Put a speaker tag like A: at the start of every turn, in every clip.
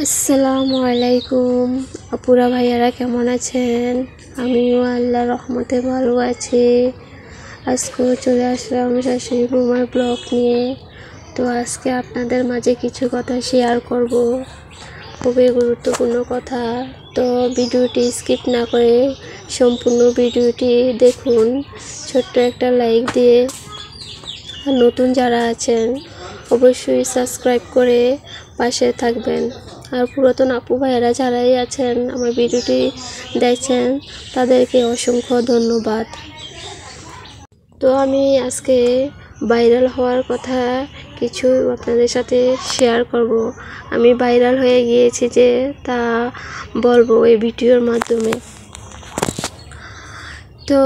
A: আসসালামু আলাইকুম আপুরা ভাইয়ারা কেমন আছেন? আমিও আল্লাহর রহমতে ভালো আছি। আজকেও চলে আসলাম শাশুড়ি বৌমার ব্লগ নিয়ে। তো আজকে আপনাদের মাঝে কিছু কথা শেয়ার করব, খুবই গুরুত্বপূর্ণ কথা। তো ভিডিওটি স্কিপ না করে সম্পূর্ণ ভিডিওটি দেখুন, ছোট্ট একটা লাইক দিয়ে। আর নতুন যারা আছেন অবশ্যই সাবস্ক্রাইব করে পাশে থাকবেন। আর পুরাতন আপু ভাইয়েরা যারাই আছেন আমার ভিডিওটি দেখছেন তাদেরকে অসংখ্য ধন্যবাদ। তো আমি আজকে ভাইরাল হওয়ার কথা কিছু আপনাদের সাথে শেয়ার করব। আমি ভাইরাল হয়ে গিয়েছি যে তা বলবো এই ভিডিওর মাধ্যমে। তো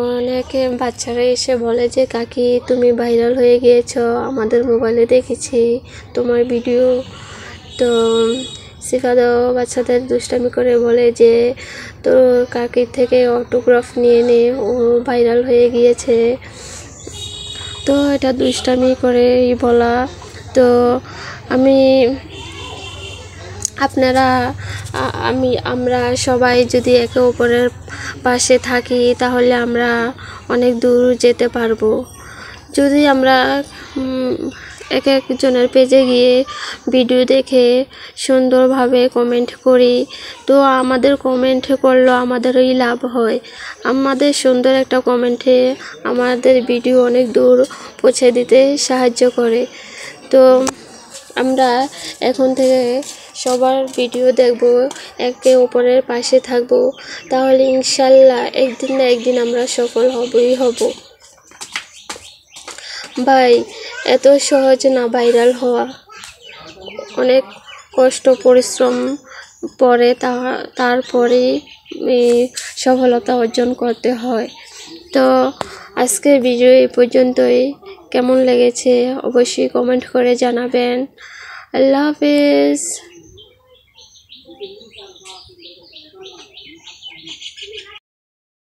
A: অনেকে বাচ্চারা এসে বলে যে কাকি তুমি ভাইরাল হয়ে গিয়েছো, আমাদের মোবাইলে দেখেছি তোমার ভিডিও। তো সিফাদও বাচ্চাদের দুষ্টামি করে বলে যে তোর কাকির থেকে অটোগ্রাফ নিয়ে নে, ও ভাইরাল হয়ে গিয়েছে। তো এটা দুষ্টামি করেই বলা। তো আমরা সবাই যদি একে অপরের পাশে থাকি তাহলে আমরা অনেক দূর যেতে পারবো। যদি আমরা এক একজনের পেজে গিয়ে ভিডিও দেখে সুন্দরভাবে কমেন্ট করি, তো আমাদের কমেন্ট করলেও আমাদেরই লাভ হয়। আমাদের সুন্দর একটা কমেন্টে আমাদের ভিডিও অনেক দূর পৌঁছে দিতে সাহায্য করে। তো আমরা এখন থেকে সবার ভিডিও দেখব, একে অপরের পাশে থাকব, তাহলে ইনশাল্লাহ একদিন না একদিন আমরা সফল হব। ভাই, এত সহজ না ভাইরাল হওয়া, অনেক কষ্ট পরিশ্রম পরে তারপরে সফলতা অর্জন করতে হয়। তো আজকের ভিডিও এই পর্যন্তই। কেমন লেগেছে অবশ্যই কমেন্ট করে জানাবেন। আল্লাহ হাফেজ।